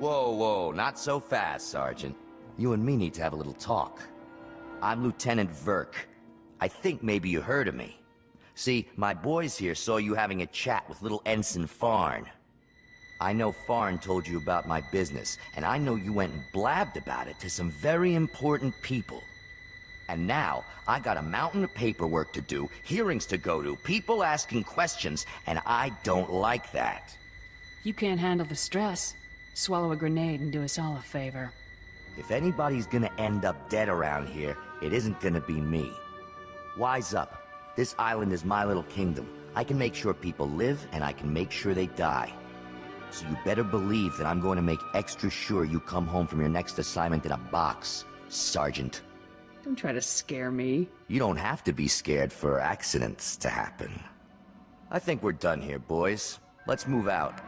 Whoa, not so fast, Sergeant. You and me need to have a little talk. I'm Lieutenant Verk. I think maybe you heard of me. See, my boys here saw you having a chat with little Ensign Farn. I know Farn told you about my business, and I know you went and blabbed about it to some very important people. And now, I got a mountain of paperwork to do, hearings to go to, people asking questions, and I don't like that. You can't handle the stress. Swallow a grenade and do us all a favor. If anybody's gonna end up dead around here, it isn't gonna be me. Wise up. This island is my little kingdom. I can make sure people live, and I can make sure they die. So you better believe that I'm going to make extra sure you come home from your next assignment in a box, Sergeant. Don't try to scare me. You don't have to be scared for accidents to happen. I think we're done here, boys. Let's move out.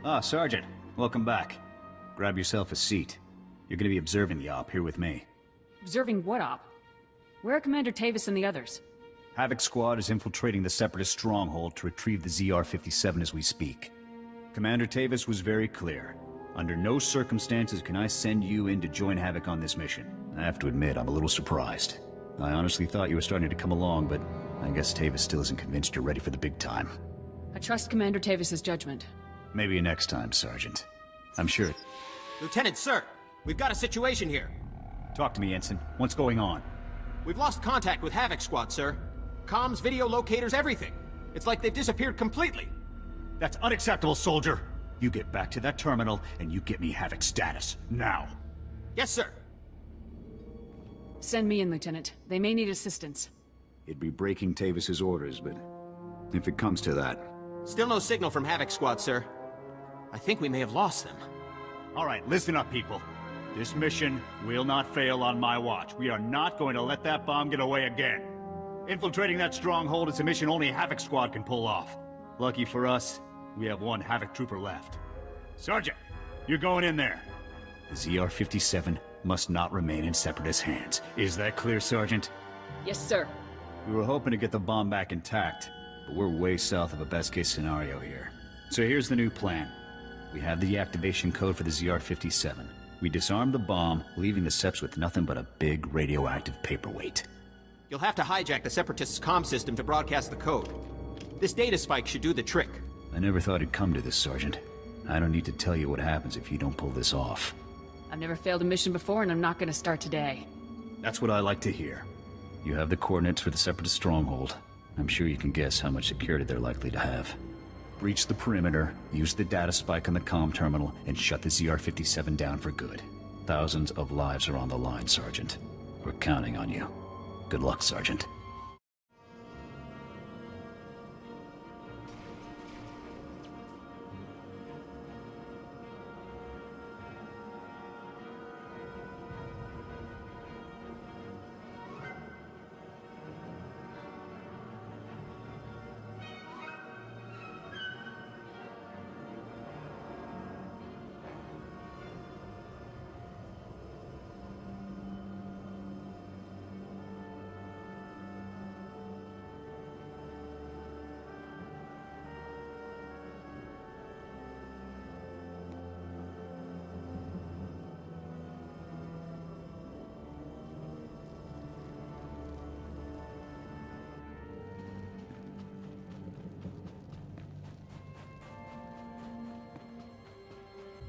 Ah, Sergeant. Welcome back. Grab yourself a seat. You're gonna be observing the op here with me. Observing what op? Where are Commander Tavis and the others? HAVOC SQUAD is infiltrating the Separatist stronghold to retrieve the ZR-57 as we speak. Commander Tavis was very clear. Under no circumstances can I send you in to join HAVOC on this mission. I have to admit, I'm a little surprised. I honestly thought you were starting to come along, but I guess Tavis still isn't convinced you're ready for the big time. I trust Commander Tavis's judgment. Maybe next time, Sergeant. I'm sure. Lieutenant, sir! We've got a situation here. Talk to me, Ensign. What's going on? We've lost contact with HAVOC SQUAD, sir. Comms, video locators, everything. It's like they've disappeared completely. That's unacceptable, soldier! You get back to that terminal, and you get me HAVOC status. Now! Yes, sir. Send me in, Lieutenant. They may need assistance. It'd be breaking Tavis's orders, but if it comes to that... Still no signal from HAVOC SQUAD, sir. I think we may have lost them. All right, listen up, people. This mission will not fail on my watch. We are not going to let that bomb get away again. Infiltrating that stronghold is a mission only HAVOC SQUAD can pull off. Lucky for us, we have one HAVOC trooper left. Sergeant, you're going in there. The ZR-57 must not remain in Separatist hands. Is that clear, Sergeant? Yes, sir. We were hoping to get the bomb back intact, but we're way south of a best-case scenario here. So here's the new plan. We have the activation code for the ZR-57. We disarm the bomb, leaving the Seps with nothing but a big radioactive paperweight. You'll have to hijack the Separatists' comm system to broadcast the code. This data spike should do the trick. I never thought it'd come to this, Sergeant. I don't need to tell you what happens if you don't pull this off. I've never failed a mission before, and I'm not gonna start today. That's what I like to hear. You have the coordinates for the Separatist stronghold. I'm sure you can guess how much security they're likely to have. Breach the perimeter, use the data spike on the comm terminal, and shut the ZR-57 down for good. Thousands of lives are on the line, Sergeant. We're counting on you. Good luck, Sergeant.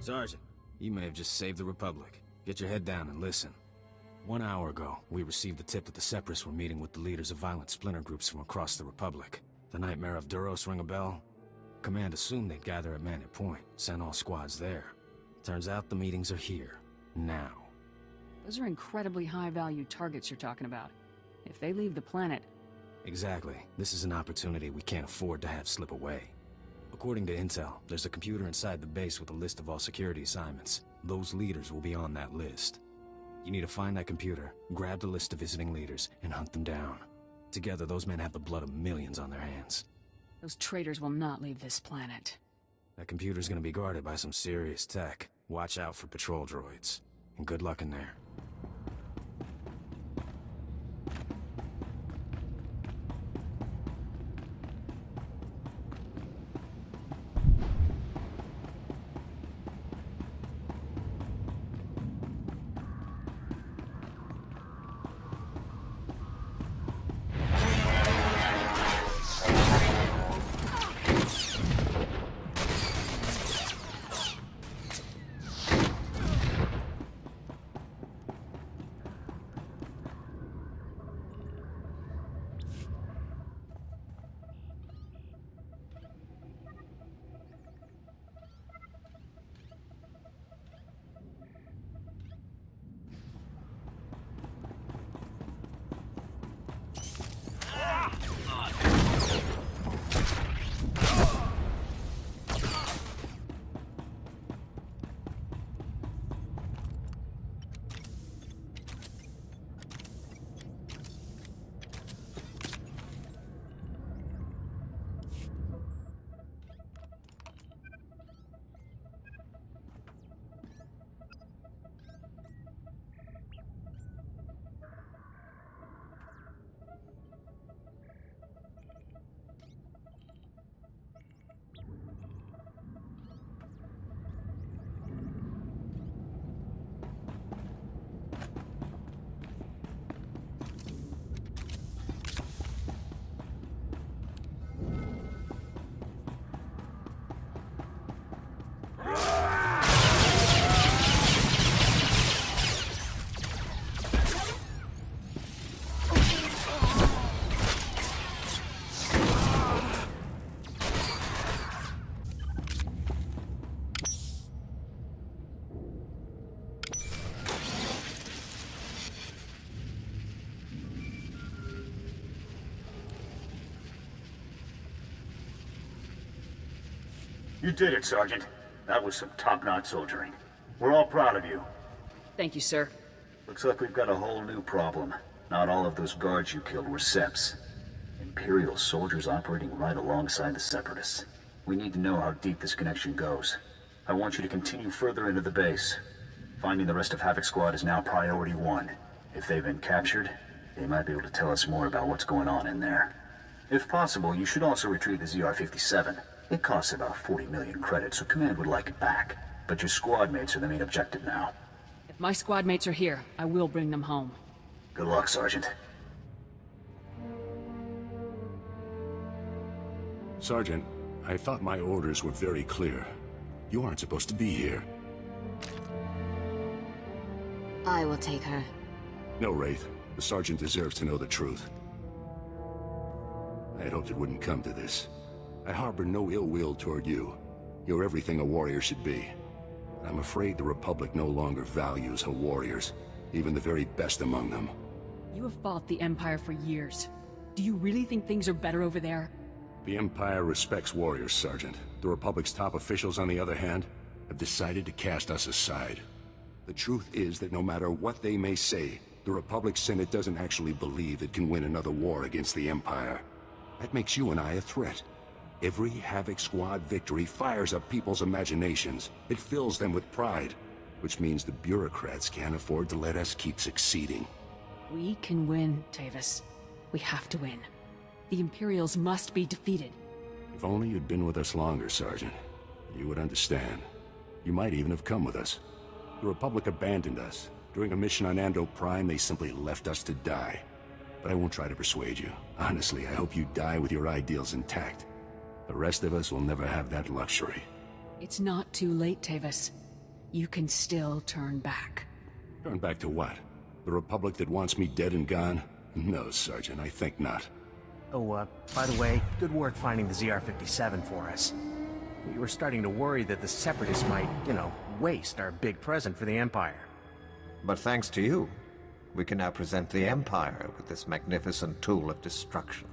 Sergeant, you may have just saved the Republic. Get your head down and listen. 1 hour ago, we received the tip that the Separatists were meeting with the leaders of violent splinter groups from across the Republic. The Nightmare of Duros ring a bell? Command assumed they'd gather at Manor Point, send all squads there. Turns out the meetings are here. Now. Those are incredibly high-value targets you're talking about. If they leave the planet... Exactly. This is an opportunity we can't afford to have slip away. According to intel, there's a computer inside the base with a list of all security assignments. Those leaders will be on that list. You need to find that computer, grab the list of visiting leaders, and hunt them down. Together, those men have the blood of millions on their hands. Those traitors will not leave this planet. That computer's gonna be guarded by some serious tech. Watch out for patrol droids. And good luck in there. You did it, Sergeant. That was some top-notch soldiering. We're all proud of you. Thank you, sir. Looks like we've got a whole new problem. Not all of those guards you killed were Seps. Imperial soldiers operating right alongside the Separatists. We need to know how deep this connection goes. I want you to continue further into the base. Finding the rest of HAVOC Squad is now priority 1. If they've been captured, they might be able to tell us more about what's going on in there. If possible, you should also retrieve the ZR-57. It costs about 40 million credits, so Command would like it back. But your squad mates are the main objective now. If my squad mates are here, I will bring them home. Good luck, Sergeant. Sergeant, I thought my orders were very clear. You aren't supposed to be here. I will take her. No, Wraith. The Sergeant deserves to know the truth. I had hoped it wouldn't come to this. I harbor no ill will toward you. You're everything a warrior should be. I'm afraid the Republic no longer values her warriors, even the very best among them. You have fought the Empire for years. Do you really think things are better over there? The Empire respects warriors, Sergeant. The Republic's top officials, on the other hand, have decided to cast us aside. The truth is that no matter what they may say, the Republic Senate doesn't actually believe it can win another war against the Empire. That makes you and I a threat. Every HAVOC Squad victory fires up people's imaginations. It fills them with pride, which means the bureaucrats can't afford to let us keep succeeding. We can win, Tavis. We have to win. The Imperials must be defeated. If only you'd been with us longer, Sergeant. You would understand. You might even have come with us. The Republic abandoned us. During a mission on Ando Prime, they simply left us to die. But I won't try to persuade you. Honestly, I hope you die with your ideals intact. The rest of us will never have that luxury. It's not too late, Tavis. You can still turn back. Turn back to what? The Republic that wants me dead and gone? No, Sergeant, I think not. Oh, by the way, good work finding the ZR-57 for us. We were starting to worry that the Separatists might, waste our big present for the Empire. But thanks to you, we can now present the Empire with this magnificent tool of destruction.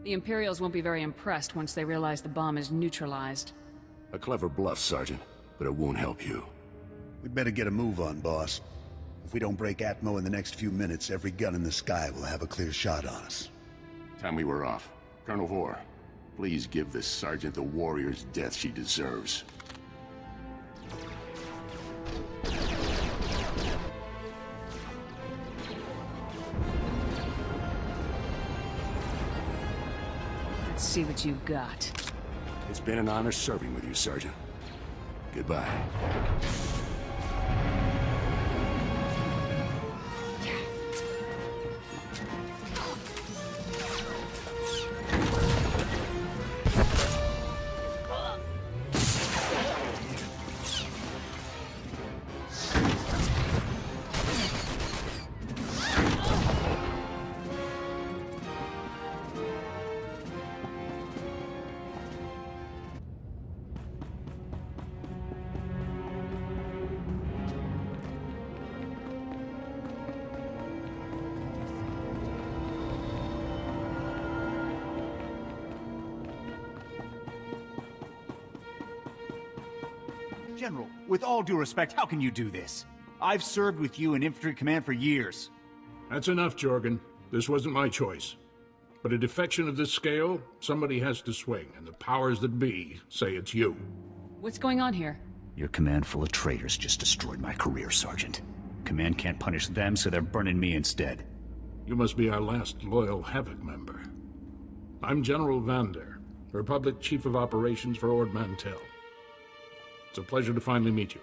The Imperials won't be very impressed once they realize the bomb is neutralized. A clever bluff, Sergeant, but it won't help you. We'd better get a move on, boss. If we don't break Atmo in the next few minutes, every gun in the sky will have a clear shot on us. Time we were off. Colonel Vore, please give this Sergeant the warrior's death she deserves. Let's see what you've got. It's been an honor serving with you, Sergeant. Goodbye. General, with all due respect, how can you do this? I've served with you in infantry command for years. That's enough, Jorgen. This wasn't my choice. But a defection of this scale, somebody has to swing, and the powers that be say it's you. What's going on here? Your command full of traitors just destroyed my career, Sergeant. Command can't punish them, so they're burning me instead. You must be our last loyal HAVOC member. I'm General Vander, Republic Chief of Operations for Ord Mantell. It's a pleasure to finally meet you.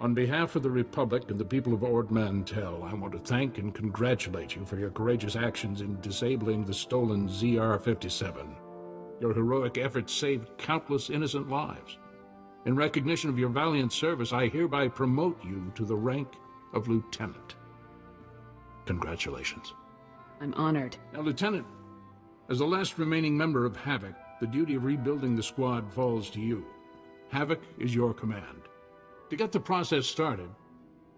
On behalf of the Republic and the people of Ord Mantell, I want to thank and congratulate you for your courageous actions in disabling the stolen ZR-57. Your heroic efforts saved countless innocent lives. In recognition of your valiant service, I hereby promote you to the rank of Lieutenant. Congratulations. I'm honored. Now, Lieutenant, as the last remaining member of HAVOC, the duty of rebuilding the squad falls to you. HAVOC is your command. To get the process started,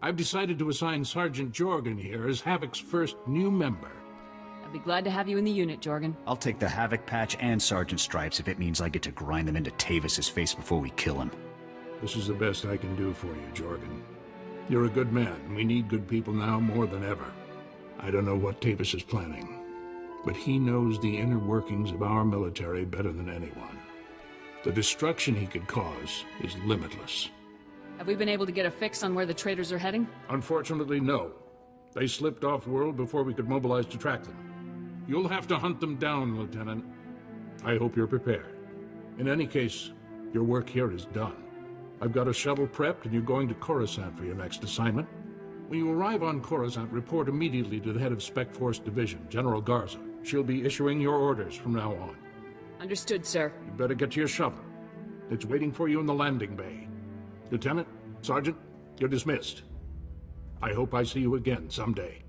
I've decided to assign Sergeant Jorgen here as HAVOC's first new member. I'd be glad to have you in the unit, Jorgen. I'll take the HAVOC patch and Sergeant Stripes if it means I get to grind them into Tavis's face before we kill him. This is the best I can do for you, Jorgen. You're a good man, and we need good people now more than ever. I don't know what Tavis is planning, but he knows the inner workings of our military better than anyone. The destruction he could cause is limitless. Have we been able to get a fix on where the traitors are heading? Unfortunately, no. They slipped off-world before we could mobilize to track them. You'll have to hunt them down, Lieutenant. I hope you're prepared. In any case, your work here is done. I've got a shuttle prepped, and you're going to Coruscant for your next assignment. When you arrive on Coruscant, report immediately to the head of Spec Force Division, General Garza. She'll be issuing your orders from now on. Understood, sir. You better get to your shuttle. It's waiting for you in the landing bay. Lieutenant, Sergeant, you're dismissed. I hope I see you again someday.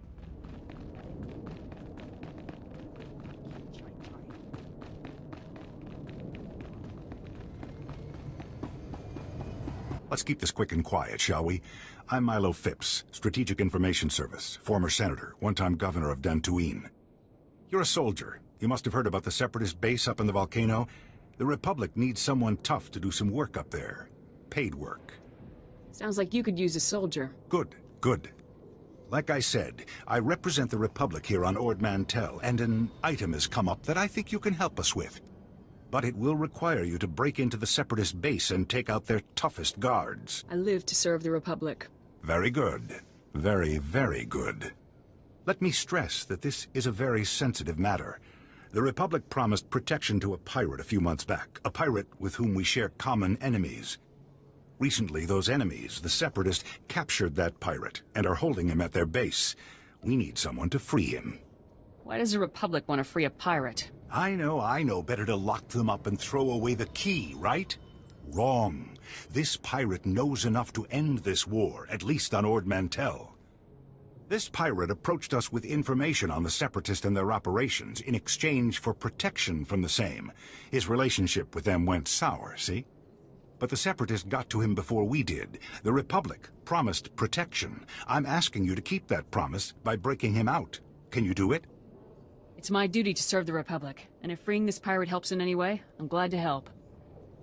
Let's keep this quick and quiet, shall we? I'm Milo Phipps, Strategic Information Service, former senator, one-time governor of Dantooine. You're a soldier. You must have heard about the Separatist base up in the volcano. The Republic needs someone tough to do some work up there. Paid work. Sounds like you could use a soldier. Good, good. Like I said, I represent the Republic here on Ord Mantell, and an item has come up that I think you can help us with. But it will require you to break into the Separatist base and take out their toughest guards. I live to serve the Republic. Very good. Very, very good. Let me stress that this is a very sensitive matter. The Republic promised protection to a pirate a few months back, a pirate with whom we share common enemies. Recently, those enemies, the Separatists, captured that pirate and are holding him at their base. We need someone to free him. Why does the Republic want to free a pirate? I know. Better to lock them up and throw away the key, right? Wrong. This pirate knows enough to end this war, at least on Ord Mantell. This pirate approached us with information on the Separatists and their operations in exchange for protection from the same. His relationship with them went sour, see? But the Separatists got to him before we did. The Republic promised protection. I'm asking you to keep that promise by breaking him out. Can you do it? It's my duty to serve the Republic, and if freeing this pirate helps in any way, I'm glad to help.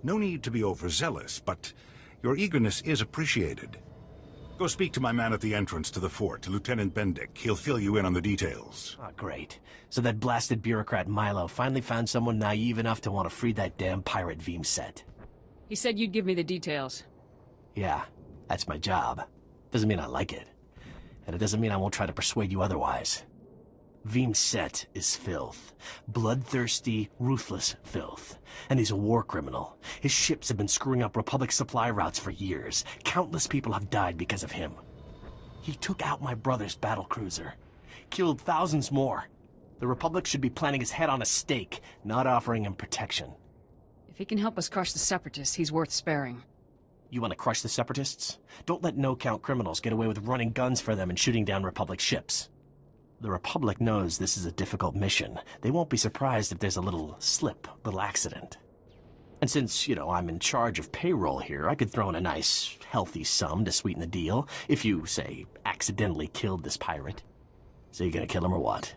No need to be overzealous, but your eagerness is appreciated. Go speak to my man at the entrance to the fort, Lieutenant Bendick. He'll fill you in on the details. Oh, great. So that blasted bureaucrat Milo finally found someone naive enough to want to free that damn pirate SEV'N-ATE. He said you'd give me the details. Yeah, that's my job. Doesn't mean I like it. And it doesn't mean I won't try to persuade you otherwise. SEV'N-ATE is filth. Bloodthirsty, ruthless filth. And he's a war criminal. His ships have been screwing up Republic supply routes for years. Countless people have died because of him. He took out my brother's battlecruiser. Killed thousands more. The Republic should be planting his head on a stake, not offering him protection. If he can help us crush the Separatists, he's worth sparing. You want to crush the Separatists? Don't let no-count criminals get away with running guns for them and shooting down Republic ships. The Republic knows this is a difficult mission. They won't be surprised if there's a little slip, little accident. And since, I'm in charge of payroll here, I could throw in a nice, healthy sum to sweeten the deal if you, say, accidentally killed this pirate. So you gonna kill him or what?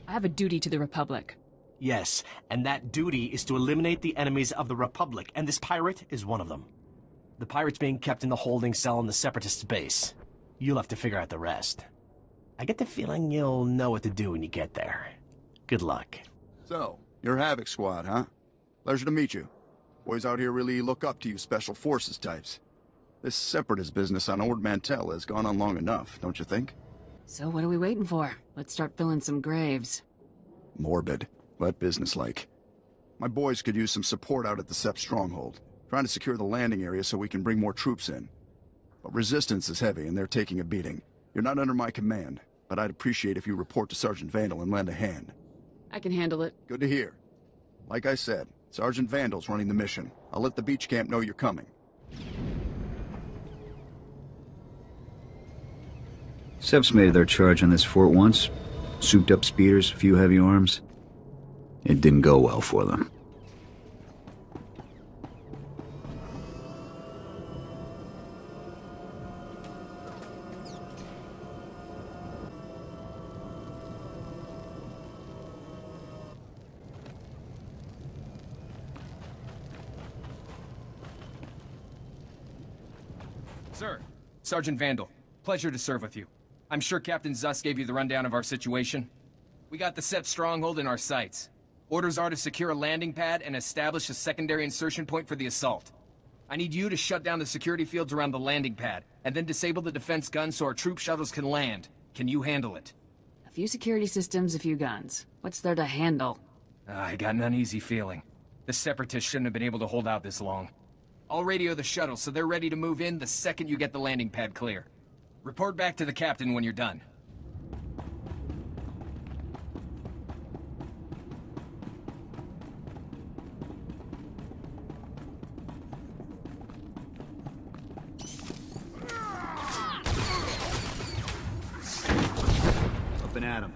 I have a duty to the Republic. Yes, and that duty is to eliminate the enemies of the Republic, and this pirate is one of them. The pirate's being kept in the holding cell in the Separatists' base. You'll have to figure out the rest. I get the feeling you'll know what to do when you get there. Good luck. So, you're HAVOC SQUAD, huh? Pleasure to meet you. Boys out here really look up to you Special Forces types. This Separatist business on Ord Mantell has gone on long enough, don't you think? So what are we waiting for? Let's start filling some graves. Morbid, but businesslike. My boys could use some support out at the Sep stronghold, trying to secure the landing area so we can bring more troops in. But resistance is heavy and they're taking a beating. You're not under my command, but I'd appreciate if you report to Sergeant Vandal and lend a hand. I can handle it. Good to hear. Like I said, Sergeant Vandal's running the mission. I'll let the beach camp know you're coming. Sep's made their charge on this fort once. Souped up speeders, a few heavy arms. It didn't go well for them. Sir, Sergeant Vandal, pleasure to serve with you. I'm sure Captain Zuss gave you the rundown of our situation. We got the SEP stronghold in our sights. Orders are to secure a landing pad and establish a secondary insertion point for the assault. I need you to shut down the security fields around the landing pad, and then disable the defense guns so our troop shuttles can land. Can you handle it? A few security systems, a few guns. What's there to handle? I got an uneasy feeling. The Separatists shouldn't have been able to hold out this long. I'll radio the shuttle so they're ready to move in the second you get the landing pad clear. Report back to the captain when you're done. Up and at 'em.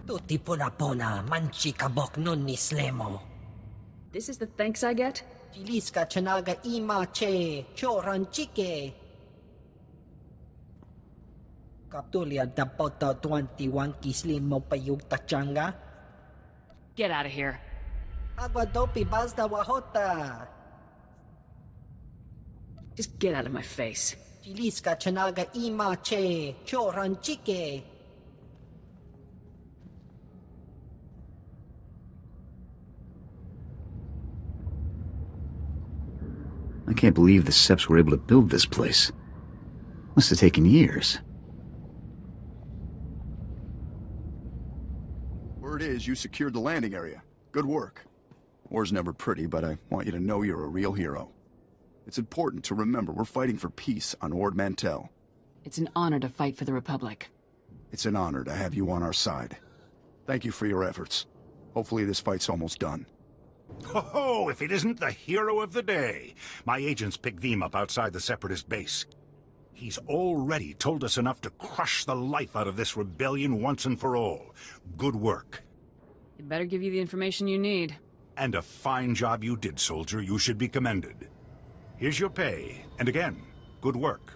Tutti puna manchi kabok nun ni slemo. This is the thanks I get? Chiliska chanaga imache, choran chike. Kaptulia dapoto 21 kislimo payug tachanga. Get out of here. Aguadopi basta wahota. Just get out of my face. Chiliska chanaga imache, choran chike. I can't believe the Seps were able to build this place. Must have taken years. Word is you secured the landing area. Good work. War's never pretty, but I want you to know you're a real hero. It's important to remember we're fighting for peace on Ord Mantell. It's an honor to fight for the Republic. It's an honor to have you on our side. Thank you for your efforts. Hopefully this fight's almost done. Oh, if it isn't the hero of the day. My agents picked Veem up outside the Separatist base. He's already told us enough to crush the life out of this rebellion once and for all. Good work. It better give you the information you need. And a fine job you did, soldier. You should be commended. Here's your pay. And again, good work.